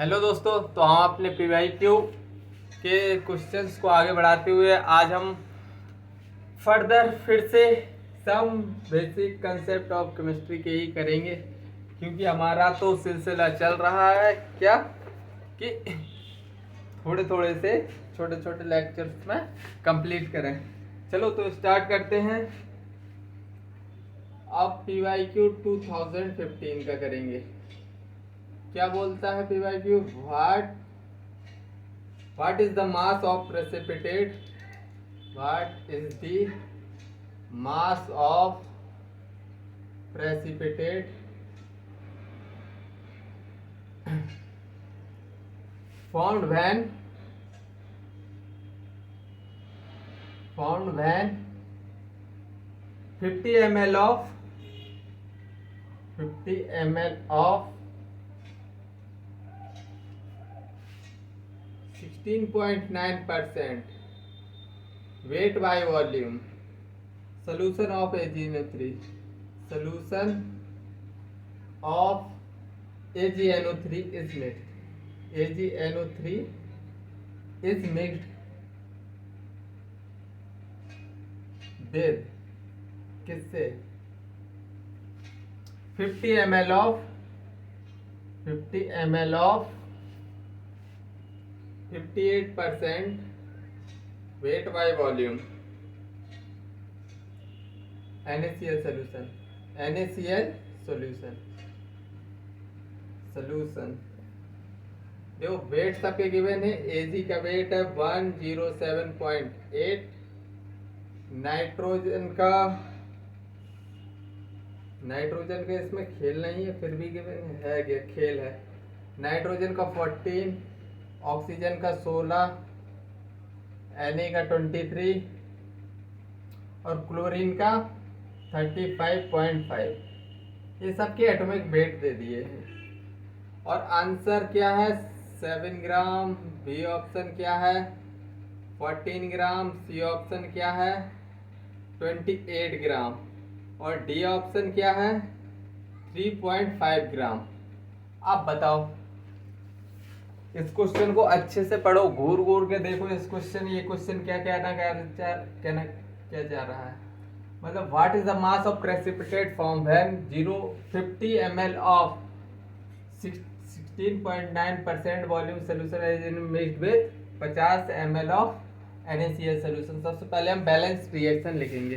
Hello दोस्तों, तो हम अपने PYQ के क्वेश्चंस को आगे बढ़ाते हुए आज हम फर्दर फिर से some basic concept of chemistry के ही करेंगे, क्योंकि हमारा तो सिलसिला चल रहा है क्या कि थोड़े थोड़े से छोटे छोटे लेक्चर्स में कंप्लीट करें। चलो तो स्टार्ट करते हैं। अब PYQ 2015 का करेंगे। क्या बोलता है PYQ? What is the mass of precipitate? What is the mass of precipitate found when 50 ml of 16.9% weight by volume solution of AgNO3 is mixed. AgNO3 is mixed with किससे? 50 ml of 58% weight by volume NaCl solution देखो wait सबके given है। Ag का wait है 107.8, nitrogen का इसमें खेल नहीं है, फिर भी गिवन है, खेल है। नाइट्रोजन का 14, ऑक्सीजन का 16, Na का 23 और क्लोरीन का 35.5। ये सबके एटॉमिक वेट दे दिए हैं। और आंसर क्या है? 7 ग्राम। बी ऑप्शन क्या है? 14 ग्राम। सी ऑप्शन क्या है? 28 ग्राम। और डी ऑप्शन क्या है? 3.5 ग्राम। आप बताओ, इस क्वेश्चन को अच्छे से पढ़ो, घूर घूर के देखो इस क्वेश्चन। ये क्वेश्चन क्या चाह रहा है? मतलब what is the mass of precipitate form when 50 ml of 16.9% volume solution is mixed with 50 ml of NaCl solution. सबसे पहले हम बैलेंस रिएक्शन लिखेंगे।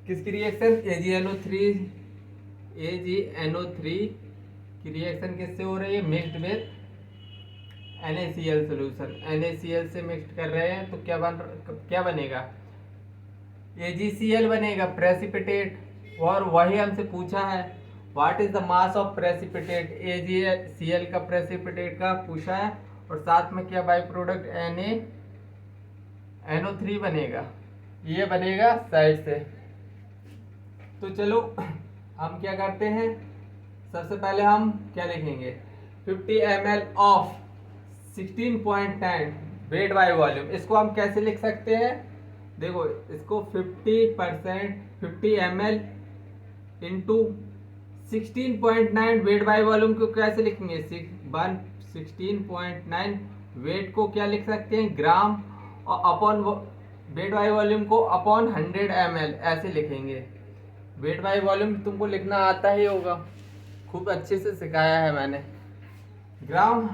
किसकी रिएक्शन? AgNO3 की रिएक्शन किससे हो रही है? Mixed with NaCl solution. NaCl से मिक्स कर रहे हैं तो क्या बनेगा? AgCl बनेगा, प्रेसिपिटेट। और वही हमसे पूछा है what is the mass of precipitate. AgCl का प्रेसिपिटेट का पूछा है, और साथ में क्या बाई प्रोडक्ट NaNO3 बनेगा। ये बनेगा साइड से। तो चलो हम क्या करते हैं, सबसे पहले हम क्या लिखेंगे? 50 ml of 16.9 weight by volume. इसको हम कैसे लिख सकते हैं? देखो, इसको 50 ml into 16.9 weight by volume को कैसे लिखेंगे? 16.9 वेट को क्या लिख सकते हैं? ग्राम, और अपॉन वेट बाय वॉल्यूम को अपॉन 100 ml ऐसे लिखेंगे। वेट बाय वॉल्यूम तुमको लिखना आता ही होगा, खूब अच्छे से सिखाया है मैंने। ग्राम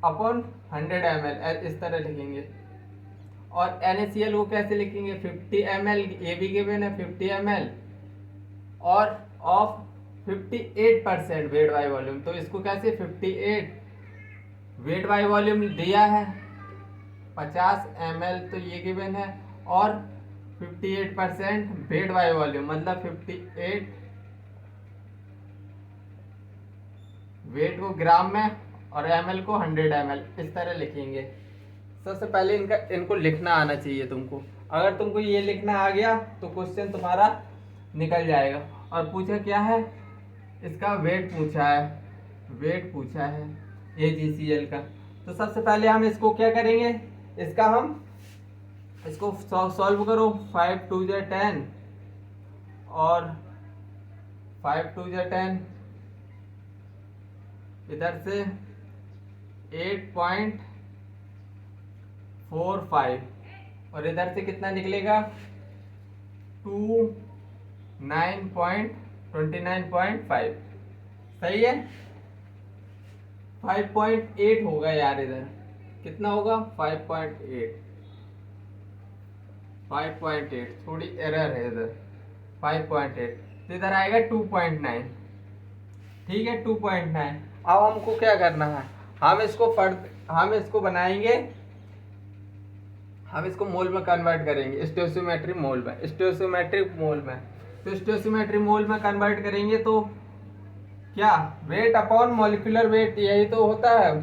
अपॉन 100 ml इस तरह लिखेंगे। और NaCl को कैसे लिखेंगे? 50 ml, ये भी गिवन है 50 ml और ऑफ 58% वेट बाय वॉल्यूम। तो इसको कैसे? 58 वेट बाय वॉल्यूम दिया है 50 ml, तो ये गिवन है, और 58% वेट बाय वॉल्यूम मतलब 58 वेट को ग्राम में और ml को 100 ml इस तरह लिखेंगे। सबसे पहले इनको लिखना आना चाहिए तुमको। अगर तुमको ये लिखना आ गया तो क्वेश्चन तुम्हारा निकल जाएगा। और पूछा क्या है? इसका वेट पूछा है AgCl का। तो सबसे पहले हम इसको क्या करेंगे? इसको सॉल्व करो। 5 2 10 और 5 2 10 इधर से 8.45 और इधर से कितना निकलेगा 29.5 सही है। 5.8 होगा यार, इधर कितना होगा 5.8 थोड़ी एरर है इधर 5.8, तो इधर आएगा 2.9। ठीक है 2.9। अब हमको क्या करना है, हम इसको बनाएंगे, हम इसको मोल में कन्वर्ट करेंगे, स्टोइशियोमेट्रिक मोल में। तो स्टोइशियोमेट्रिक मोल में कन्वर्ट करेंगे तो क्या, वेट अपॉन मॉलिक्यूलर वेट, यही तो होता है।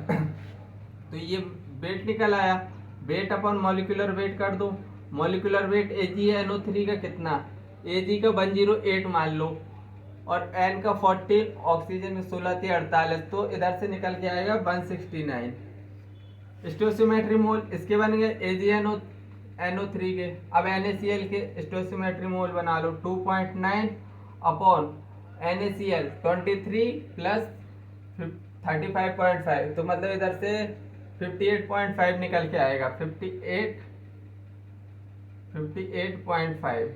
तो ये वेट निकल आया, वेट अपॉन मॉलिक्यूलर वेट कर दो। मॉलिक्यूलर वेट AgNO3 का कितना, Ag का 108 मान लो, और N का 40, ऑक्सीजन में 16 थी 48, तो इधर से निकल के आएगा 169 स्टोइशियोमेट्रिक मोल। इसके बन गए AgNO3 के। अब NaCl के स्टोइशियोमेट्रिक मोल बना लो, 2.9 अपॉन NaCl 23 प्लस 35.5, तो मतलब इधर से 58.5 निकल के आएगा, 58.5।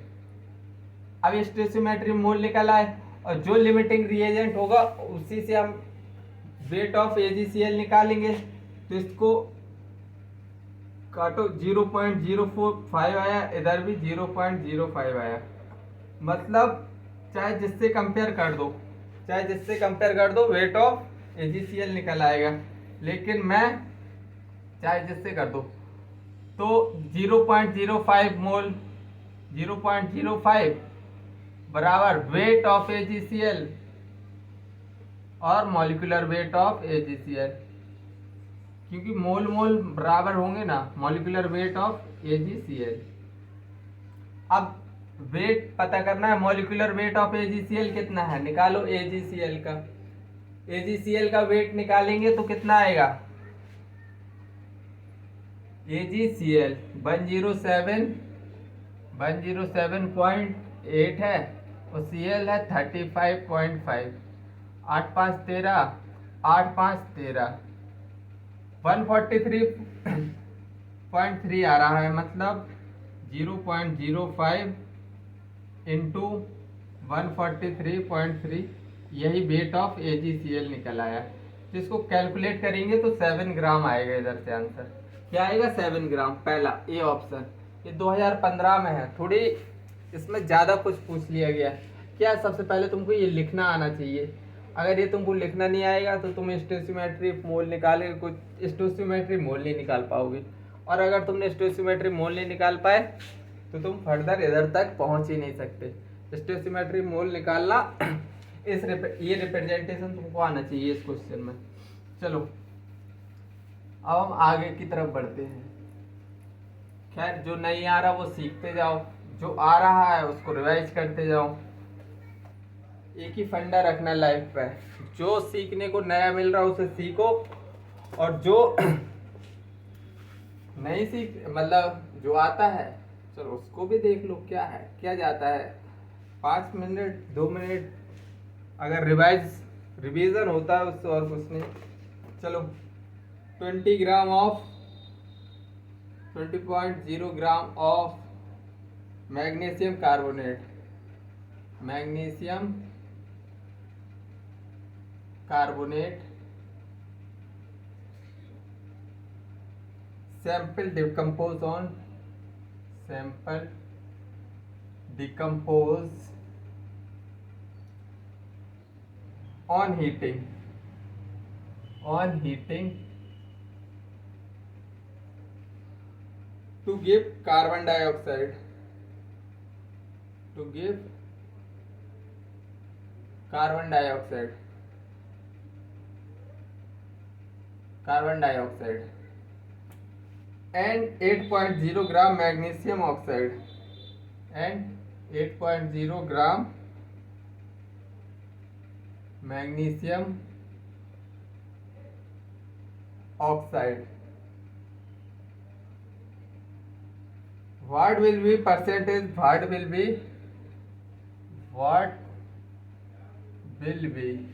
अब स्टोइशियोमेट्रिक मोल निकल आए, और जो लिमिटिंग रिएजेंट होगा उसी से हम वेट ऑफ AgCl निकालेंगे। तो इसको काटो, 0.045 आया, इधर भी 0.05 आया, मतलब चाहे जिससे कंपेयर कर दो वेट ऑफ AgCl निकल आएगा। लेकिन मैं चाहे जिससे कर दो तो 0.05 मोल, 0.05 बराबर वेट ऑफ AgCl और मॉलिक्यूलर वेट ऑफ AgCl, क्योंकि मोल बराबर होंगे ना, मॉलिक्यूलर वेट ऑफ AgCl। अब वेट पता करना है, मॉलिक्यूलर वेट ऑफ AgCl कितना है, निकालो AgCl का। AgCl का वेट निकालेंगे तो कितना आएगा, AgCl 107.8 है, और Cl है 35.5, 8 5 13, 8 5 13, 143.3 आ रहा है, मतलब 0.05 इंटू 143.3, यही वेट ऑफ AgCl निकल आया। जिसको कैलकुलेट करेंगे तो 7 ग्राम आएगा, इधर से आंसर क्या आएगा 7 ग्राम, पहला ए ऑप्शन। ये 2015 में है, थोड़ी इसमें ज़्यादा कुछ पूछ लिया गया। क्या, सबसे पहले तुमको ये लिखना आना चाहिए। अगर ये तुमको लिखना नहीं आएगा तो तुम स्टोइशियोमेट्रिक मोल निकाले, कुछ स्टोइशियोमेट्रिक मोल नहीं निकाल पाओगे, और अगर तुमने स्टोइशियोमेट्रिक मोल नहीं निकाल पाए तो तुम फर्दर इधर तक पहुंच ही नहीं सकते। स्टोइशियोमेट्रिक मोल निकालना ये रिप्रेजेंटेशन तुमको आना चाहिए इस क्वेश्चन में। चलो अब हम आगे की तरफ बढ़ते हैं। खैर, जो नहीं आ रहा वो सीखते जाओ, जो आ रहा है उसको रिवाइज करते जाओ। एक ही फंडा रखना लाइफ पे, जो सीखने को नया मिल रहा है उसे सीखो, और जो नहीं मतलब जो आता है चलो उसको भी देख लो, क्या है क्या जाता है, 5 मिनट 2 मिनट अगर रिवीजन होता है उससे, और कुछ नहीं। चलो 20 gram of 20.0 gram of magnesium carbonate sample decompose on heating to give carbon dioxide, and 8.0 gram magnesium oxide, what will be percentage, what will be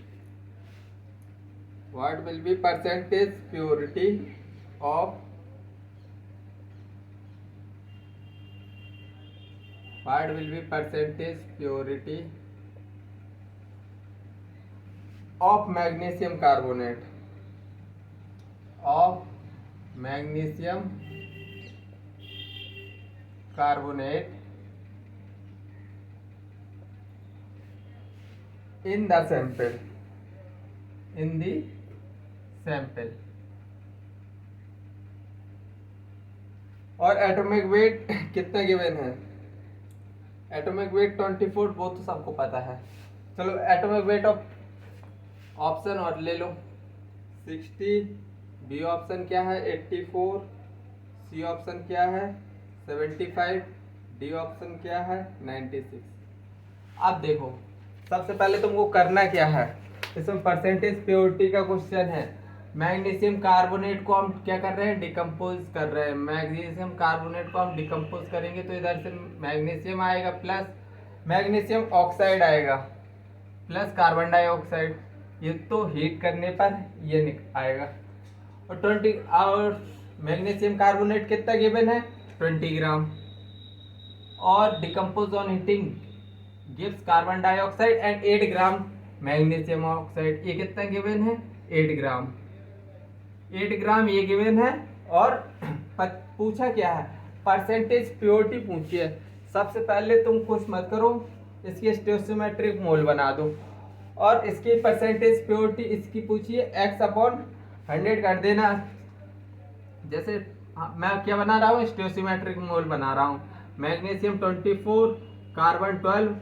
what will be percentage purity of what will be percentage purity of magnesium carbonate in the sample और atomic weight कितना given है? Atomic weight 24, वो तो सबको पता है। चलो atomic weight of option और ले लो। 60, बी ऑप्शन क्या है 84, सी ऑप्शन क्या है 75, डी ऑप्शन क्या है 96। अब देखो सबसे पहले तुमको करना क्या है, इसमें परसेंटेज प्योरिटी का क्वेश्चन है। मैग्नीशियम कार्बोनेट को हम क्या कर रहे हैं, डिकम्पोज कर रहे हैं। मैग्नीशियम कार्बोनेट को हम डिकम्पोज करेंगे तो इधर से मैग्नीशियम आएगा प्लस मैग्नीशियम ऑक्साइड आएगा प्लस कार्बन डाइऑक्साइड, ये तो हीट करने पर ये आएगा। और मैग्नीशियम कार्बोनेट कितना गिवन है 20 ग्राम, और decompose on heating gives carbon dioxide and 8 gram magnesium oxide, ये कितना गिवन है 8 ग्राम, 8 ग्राम ये गिवन है। और पूछा क्या है, परसेंटेज प्योरिटी पूछी है। सबसे पहले तुम कुछ मत करो, इसकी स्टोइचियोमेट्रिक मोल बना दो और इसकी परसेंटेज प्योरिटी इसकी पूछी है x/100 कर देना। जैसे मैं क्या बना रहा हूँ, स्टोइचियोमेट्रिक मोल बना रहा हूँ। मैग्नीशियम 24, कार्बन 12,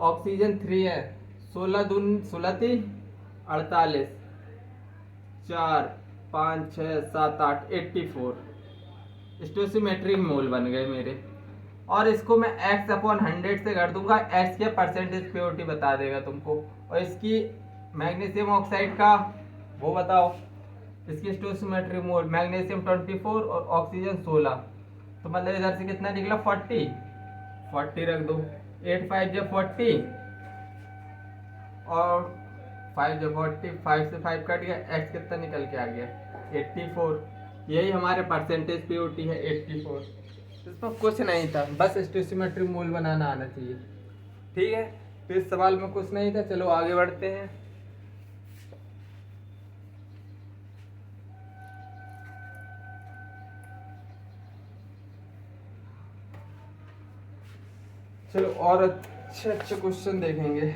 ऑक्सीजन 3 है, 16 दूनी 16 48, 4 5 6 7 8 84 स्टोइचियोमेट्रिक मोल बन गए मेरे। और इसको मैं x/100 से कर दूंगा, x क्या परसेंटेज प्योरिटी बता देगा तुमको। और इसकी मैग्नीशियम ऑक्साइड का वो बताओ, इसकी स्टोइचियोमेट्रिक मोल मैग्नीशियम 24 और ऑक्सीजन 16, तो मतलब इधर से कितना निकला 40 रख दो। 8 5 जो 40 और 5 जो 40, 5 से 5 कट गया, x कितना निकल के आ गया 84। यही हमारे परसेंटेज प्योरिटी है 84। इसमें कुछ नहीं था, बस स्टोइचियोमेट्रिक मोल बनाना आना चाहिए। ठीक है, तो इस सवाल में कुछ नहीं था। चलो आगे बढ़ते हैं। चलो और अच्छे अच्छे क्वेश्चन देखेंगे।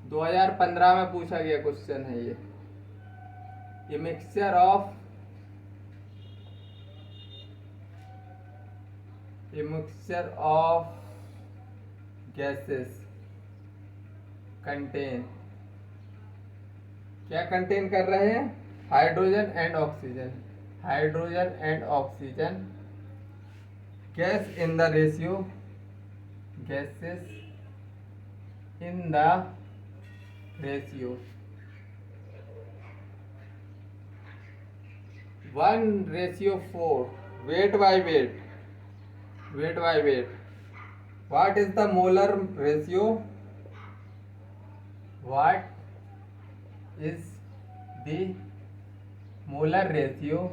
2015 में पूछा गया क्वेश्चन है ये मिक्सचर ऑफ गैसेस कंटेन, क्या कंटेन कर रहे हैं, hydrogen and oxygen, gas in the ratio, gases in the ratio 1:4, weight by weight. What is the molar ratio? What is the molar ratio?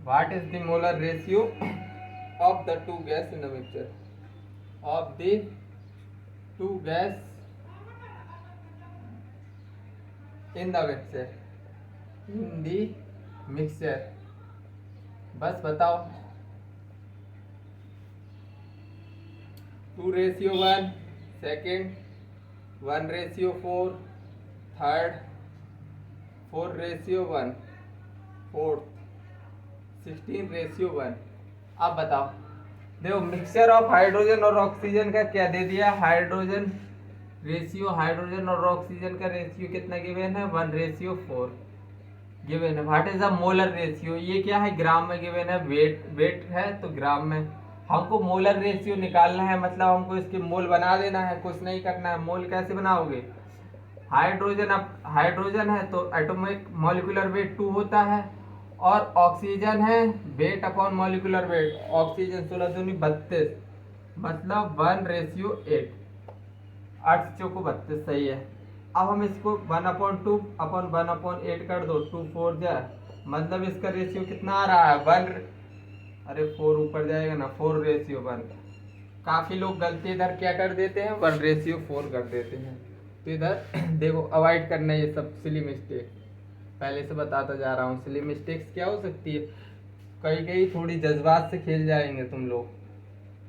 What is the molar ratio of the two gas in the mixture? Of the two gas in the mixture. बस बताओ। 2:1, second 1:4, third 4:1, fourth 16:1। अब बताओ, देखो mixture of hydrogen और oxygen का क्या दे दिया, hydrogen और ऑक्सीजन का रेशियो कितना गिवन है 1:4 गिवन है। What is the molar ratio, ये क्या है ग्राम में गिवन है, वेट है तो ग्राम में। हमको मोलर रेशियो निकालना है, मतलब हमको इसके मोल बना देना है, कुछ नहीं करना है। मोल कैसे बनाओगे, हाइड्रोजन है तो एटॉमिक मॉलिक्यूलर वेट 2 होता है, और ऑक्सीजन है weight upon molecular weight, oxygen 16 दूनी 32, मतलब 1:8, 8 चौको 32 सही है। अब हम इसको 1/2 अपन 1/8 कर दो, 2 4 जाए, मतलब इसका रेशियो कितना आ रहा है 1। अरे 4 ऊपर जाएगा ना, 4:1। काफी लोग गलती इधर क्या कर देते हैं, 1:4 कर देते हैं। तो इधर देखो अवॉइड करना ये सब सिली मिस्टेक, पहले से बताता जा रहा हूँ। सिली मिस्टेक्स क्या हो सकती है, कई कई थोड़ी जज्बात से खेल जाएंगे तुम लोग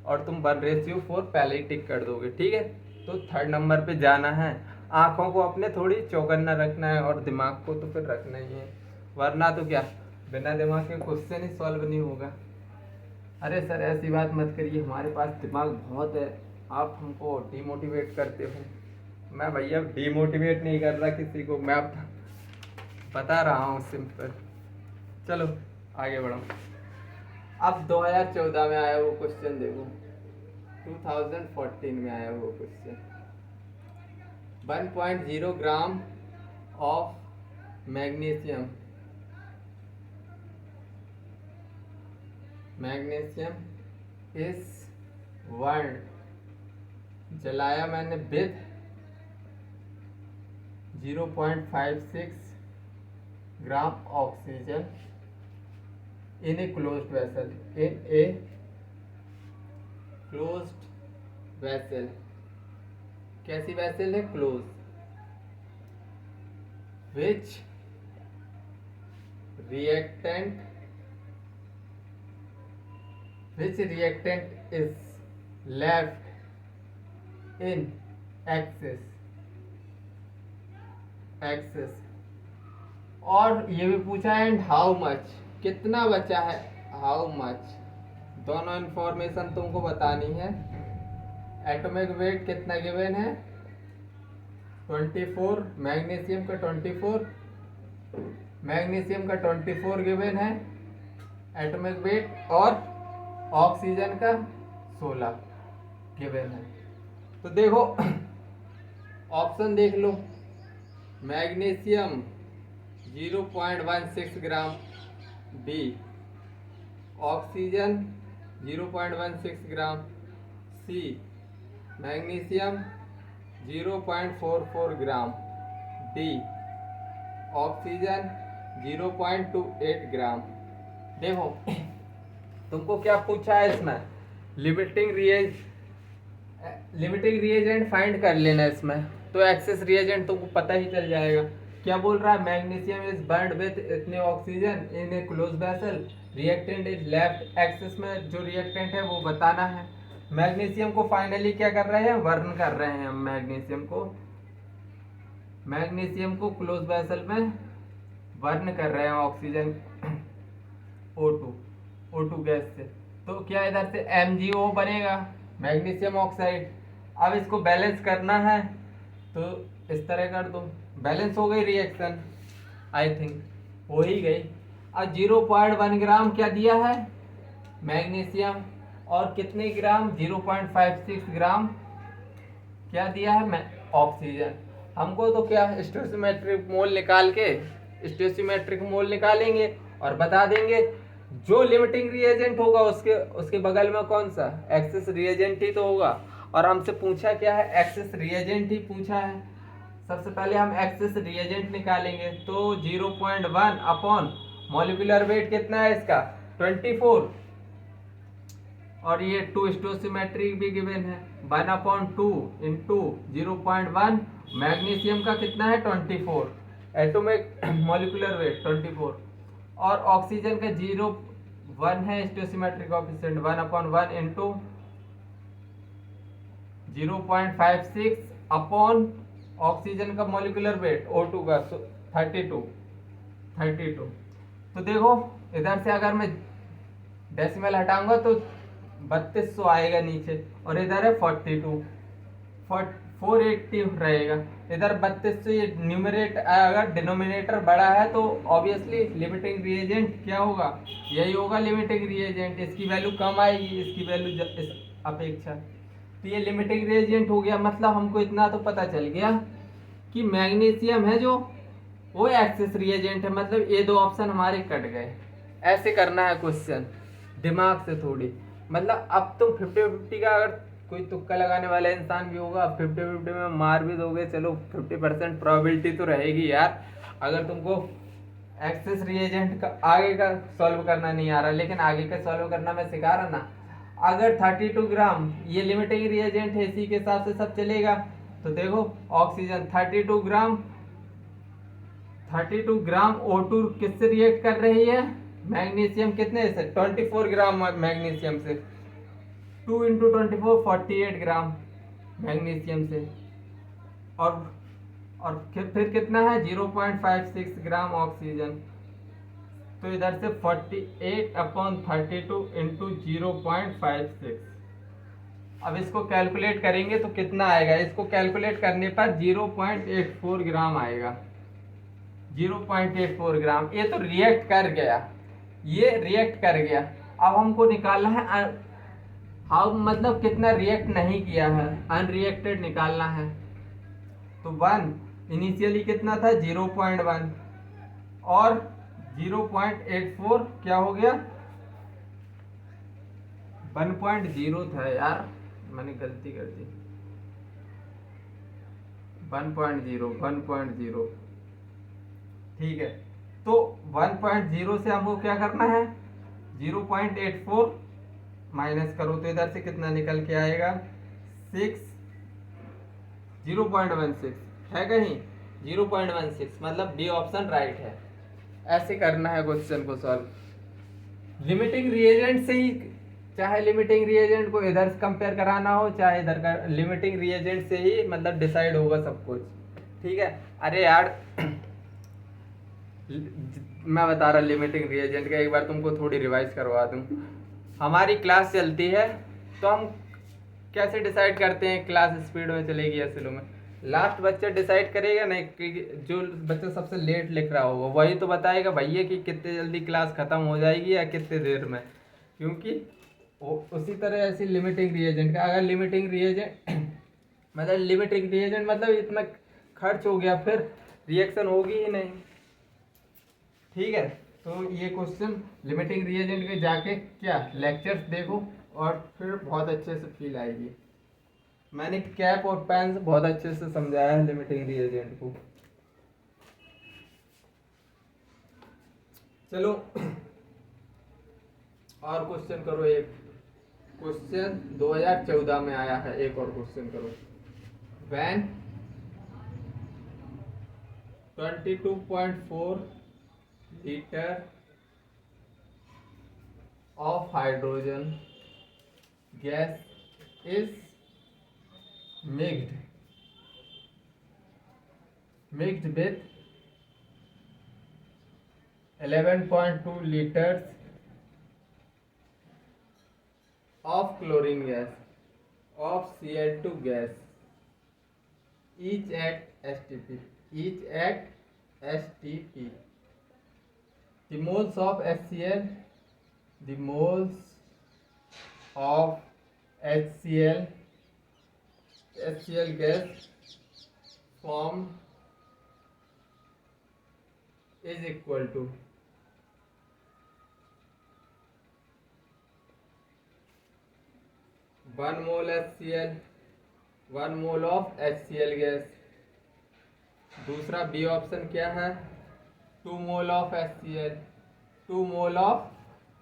और तुम 1:4 पहले ही टिक कर दोगे, ठीक है। तो 3rd नंबर पे जाना है। आंखों को अपने थोड़ी चौकन्ना रखना है और दिमाग को तो फिर रखना ही है, वरना तो क्या बिना दिमाग के क्वेश्चन ही सॉल्व नहीं होगा। अरे सर ऐसी बात मत करिए, हमारे पास दिमाग बहुत है, आप हमको डिमोटिवेट करते हो। मैं भैया डिमोटिवेट नहीं कर रहा किसी को, मैं अब बता रहा हूँ सिंपल। चलो आगे बढ़ो। अब 2014 में आया वो क्वेश्चन देखो, 2014 में आया वो क्वेश्चन। 1.0 ग्राम ऑफ मैग्नीशियम इस वर्ल्ड, जलाया मैंने with 0.56 gram oxygen in a closed vessel, कैसी वैसल है, close, which reactant is left in excess। और ये भी पूछा है एंड हाउ मच, कितना बचा है, हाउ मच। दोनों इंफॉर्मेशन तुमको बतानी है। एटॉमिक वेट कितना गिवन है 24, मैग्नीशियम का 24, मैग्नीशियम का 24 गिवन है एटॉमिक वेट, और ऑक्सीजन का 16 गिवन है। तो देखो ऑप्शन देख लो, मैग्नीशियम 0.16 ग्राम, बी ऑक्सीजन 0.16 ग्राम, सी मैग्नीशियम 0.44 ग्राम, डी ऑक्सीजन 0.28 ग्राम। देखो तुमको क्या पूछा है इसमें, लिमिटिंग रिएजेंट फाइंड कर लेना इसमें, तो एक्सेस रिएजेंट तुमको पता ही चल जाएगा। क्या बोल रहा है, मैग्नीशियम इज बर्न्ड विद इतने oxygen in a close vessel, reactant is left. Excess में जो रिएक्टेंट है वो बताना है। मैग्नीशियम को फाइनली क्या कर रहे हैं, बर्न कर रहे हैं हम मैग्नीशियम को क्लोज वेसल में बर्न कर रहे हैं ऑक्सीजन O2 गैस से। तो क्या इधर से MgO बनेगा, मैग्नीशियम ऑक्साइड। अब इसको बैलेंस करना है तो इस तरह कर दो, बैलेंस हो गई रिएक्शन, आई थिंक हो ही गई। अब 0.1 ग्राम क्या दिया है मैग्नीशियम, और कितने ग्राम 0.56 ग्राम क्या दिया है ऑक्सीजन। हमको तो क्या स्टोइचियोमेट्रिक मोल निकालेंगे और बता देंगे। जो लिमिटिंग रिएजेंट होगा उसके बगल में कौन सा एक्सेस रिएजेंट ही तो होगा, और हमसे पूछा क्या है, एक्सेस रिएजेंट ही पूछा है। सबसे पहले हम एक्सेस रिएजेंट निकालेंगे, तो 0.1 अपॉन मॉलिक्यूलर वेट कितना है इसका 24, और ये 2 स्टोइचियोमेट्रिक भी गिवन है, 1/2 इंटू 0.1, मैग्नीशियम का कितना है 24, एटॉमिक मॉलिक्यूलर वेट 24, और ऑक्सीजन का 0.1 है स्टोइचियोमेट्रिक कोएफिशिएंट, 1/1 इंटू 0.56 अपॉन ऑक्सीजन का मॉलिक्यूलर वेट O2 का 32। तो देखो इधर से अगर मैं डेसिमल हटाऊंगा तो 3200 आएगा नीचे, और इधर है 480 रहेगा। इधर 3200 ये न्यूमरेटर, अगर डिनोमिनेटर बड़ा है तो ऑब्वियसली लिमिटिंग रिएजेंट क्या होगा, यही होगा लिमिटिंग रिएजेंट। इसकी वैल्यू कम आएगी, इसकी वैल्यू इस अपेक्षा, तो ये लिमिटिंग रिएजेंट हो गया। मतलब हमको इतना तो पता चल गया कि मैग्नीशियम है जो वो एक्सेस रिएजेंट है, मतलब ये दो ऑप्शन हमारे कट गए। ऐसे करना है क्वेश्चन दिमाग से थोड़ी, मतलब अब तुम 50-50 का अगर कोई तुक्का लगाने वाला इंसान भी होगा, 50-50 में मार भी दोगे, चलो 50% प्रोबेबिलिटी तो रहेगी यार। अगर तुमको एक्सेस रिएजेंट का आगे का सॉल्व करना नहीं आ रहा, लेकिन आगे का सॉल्व करना मैं सिखा रहा ना। अगर 32 ग्राम ये लिमिटिंग रिएजेंट है, इसी के हिसाब से सब चलेगा। तो देखो ऑक्सीजन 32 ग्राम O2 किससे रिएक्ट कर रही है, मैग्नीशियम कितने से, 24 ग्राम मैग्नीशियम से, 2 × 24 48 ग्राम मैग्नीशियम से, और फिर कितना है 0.56 ग्राम ऑक्सीजन। तो इधर से 48/32 × 0.56। अब इसको कैलकुलेट करेंगे तो कितना आएगा, इसको कैलकुलेट करने पर 0.84 ग्राम आएगा, 0.84 ग्राम। ये तो रिएक्ट कर गया, ये रिएक्ट कर गया। अब हमको निकालना है मतलब कितना रिएक्ट नहीं किया है, अनरिएक्टेड निकालना है। तो 1 इनिशियली कितना था 0.1 और 0.84 क्या हो गया 1.0 था यार, मैंने गलती कर दी, 1.0 ठीक है। तो 1.0 से हमको क्या करना है 0.84 माइनस करो, तो इधर से कितना निकल के आएगा 0.16 है कहीं 0.16, मतलब डी ऑप्शन राइट है। ऐसे करना है क्वेश्चन को सॉल्व। लिमिटिंग रिएजेंट से ही, चाहे लिमिटिंग रिएजेंट को इधर से कंपेयर कराना हो, चाहे इधर का, लिमिटिंग रिएजेंट से ही मतलब डिसाइड होगा सब कुछ, ठीक है। अरे यार मैं बता रहा लिमिटिंग रिएजेंट का, एक बार तुमको थोड़ी रिवाइज करवा दूं। हमारी क्लास चलती है तो हम कैसे डिसाइड करते हैं क्लास स्पीड में चलेगी या स्लो में, लास्ट बच्चा डिसाइड करेगा ना, कि जो बच्चा सबसे लेट लिख रहा होगा वही तो बताएगा भैया कि कितने जल्दी क्लास खत्म हो जाएगी या कितने देर में, क्योंकि उसी तरह ऐसी लिमिटिंग रिएजेंट का, अगर लिमिटिंग रिएजेंट मतलब इतना खर्च हो गया फिर रिएक्शन होगी ही नहीं, ठीक है। तो ये क्वेश्चन लिमिटिंग रिएजेंट के जाके क्या लेक्चर्स देखो और फिर बहुत अच्छे से फील आएगी। मैंने कैप और पेन से बहुत अच्छे से समझाया है लिमिटिंग रिएजेंट को। चलो और क्वेश्चन करो, एक क्वेश्चन 2014 में आया है, एक और क्वेश्चन करो। When 22.4 liter of hydrogen gas is mixed with 11.2 liters of chlorine gas of Cl2 gas, each at STP. The moles of HCl gas formed is equal to 1 mole HCl, 1 mole of HCl gas। दूसरा B option क्या है 2 mole of HCl, 2 mole of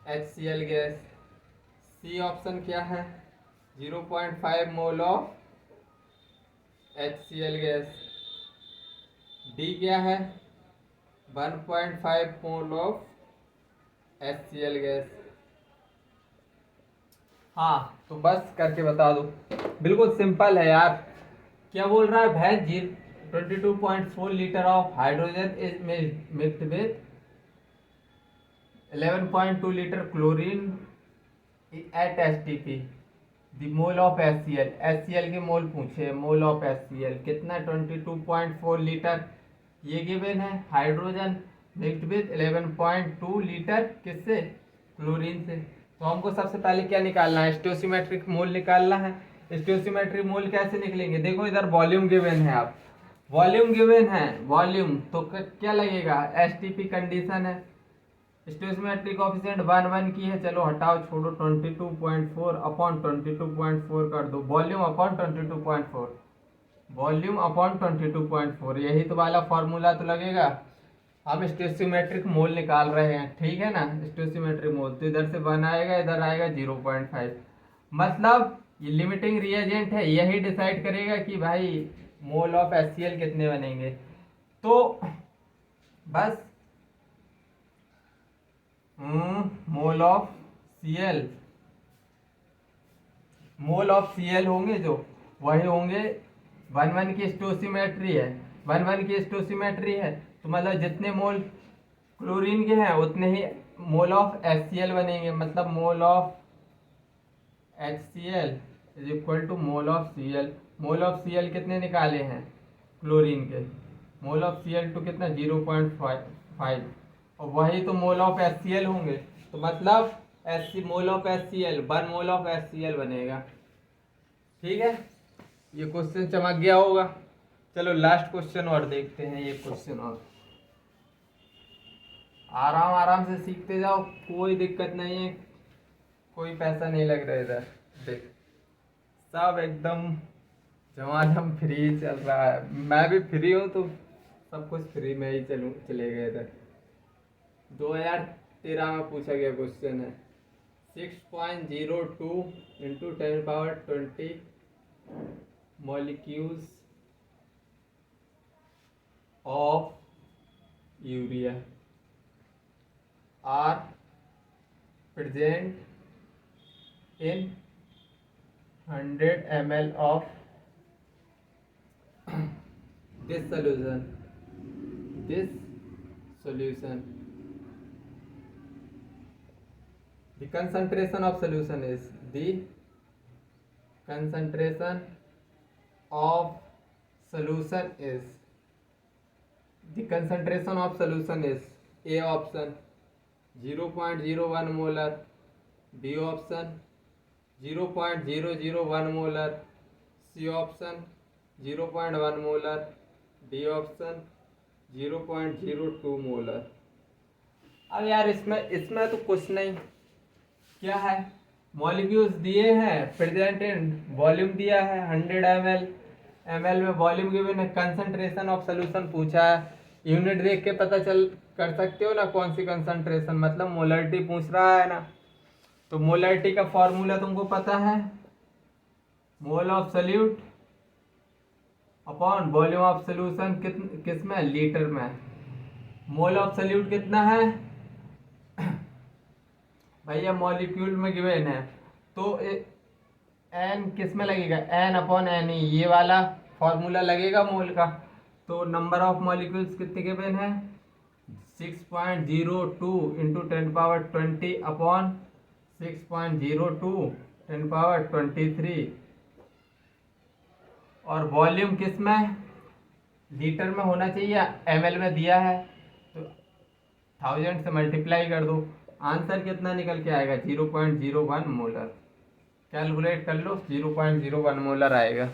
HCl gas. C option क्या है 0.5 mole of HCl gas. D क्या है 1.5 मोल of HCl gas. हाँ तो बस करके बता दो, बिल्कुल सिंपल है यार। क्या बोल रहा है भैंस 22.4 liter of hydrogen is mixed with 11.2 liter chlorine at STP. The mole of HCl, HCl के मोल पूछे, मोल ऑफ HCl कितना 22.4 लीटर ये गिवन है। हाइड्रोजन मिक्स्ड विथ 11.2 लीटर किससे क्लोरीन से। तो हमको सबसे पहले क्या निकालना है स्टोसिमेट्रिक मोल निकालना है। स्टोसिमेट्रिक मोल कैसे निकलेंगे, देखो इधर वॉल्यूम गिवन है, आप वॉल्यूम गिवन है वॉल्यूम, तो क्या लगेगा एसटीपी कंडीशन है स्टोइसियोमेट्रिक कोएफिशिएंट 1 की है, चलो हटाओ छोड़ो, 22.4 अपॉन 22.4 कर दो, वॉल्यूम अपॉन 22.4, वॉल्यूम अपॉन 22.4, यही तो वाला फॉर्मूला तो लगेगा। हम स्टोइसियोमेट्रिक मोल निकाल रहे हैं, ठीक है ना, स्टोइसियोमेट्रिक मोल, तो इधर से 1 आएगा, इधर आएगा 0.5, मतलब ये लिमिटिंग रिएजेंट है, यही डिसाइड करेगा कि भाई मोल ऑफ HCl कितने बनेंगे। तो बस मोल of Cl, mole of Cl होंगे जो, वही होंगे 1 की स्टोइसियोमेट्री है, 1 की स्टोइसियोमेट्री है, तो मतलब जितने मोल क्लोरीन के हैं उतने ही मोल ऑफ HCl बनेंगे, मतलब mole of HCl is equal to mole of Cl। Mole of Cl कितने निकाले हैं क्लोरीन के, मोल ऑफ Cl टू कितना 0.5, और वही तो मोल ऑफ HCl होंगे, तो मतलब mole of HCl 1 mole of HCl बनेगा। ठीक है, ये क्वेश्चन चमक गया होगा। चलो लास्ट क्वेश्चन और देखते हैं, ये क्वेश्चन और आराम आराम से सीखते जाओ, कोई दिक्कत नहीं है, कोई पैसा नहीं लग रहा इधर, देख सब एकदम जमाना फ्री चल रहा है, मैं भी फ्री हूँ तो सब कुछ फ्री में ही चलेगा इधर। 2013 में पूछा गया क्वेश्चन है, 6.02 into 10⁻20 molecules of urea are present in 100 ml of this solution. The concentration of solution is the concentration of solution is the concentration of solution is A option 0.01 molar, B option 0.001 molar, C option 0.1 molar, D option 0.02 molar. अब यार इसमें तो कुछ नहीं, क्या है, molecules दिए हैं, प्रेजेंट इन वॉल्यूम दिया है 100 ml में वॉल्यूम गिवन है, कंसंट्रेशन ऑफ सोल्यूशन पूछा है, यूनिट देख के पता कर सकते हो ना कौन सी कंसंट्रेशन, मतलब मोलरिटी पूछ रहा है ना, तो मोलरिटी का फॉर्मूला तुमको पता है, mole of solute upon volume of solution, किस में, लीटर में। मोल ऑफ सोल्यूट कितना है भैया, मॉलिक्यूल में गिवन है, तो एन किस में लगेगा, एन अपॉन एन, ये वाला फॉर्मूला लगेगा मोल का। तो नंबर ऑफ मॉलिक्यूल्स कितने गिवन है, 6.02 इंटू 10⁻20 अपॉन 6.02 10⁻23, और वॉल्यूम किस में, लीटर में होना चाहिए, ml में दिया है, तो 1000 से मल्टीप्लाई कर दो, आंसर कितना निकल के आएगा, 0.01 मोलर। कैलकुलेट कर लो, 0.01 मोलर आएगा।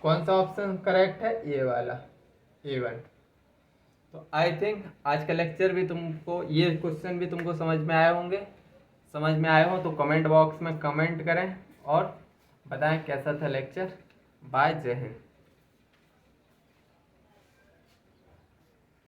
कौन सा ऑप्शन करेक्ट है, ये वाला, A1। तो आई थिंक आज का लेक्चर भी तुमको, ये क्वेश्चन भी तुमको समझ में आए होंगे, समझ में आए हो तो कमेंट बॉक्स में कमेंट करें और बताएं कैसा था लेक्चर। बाय, जय हिंद।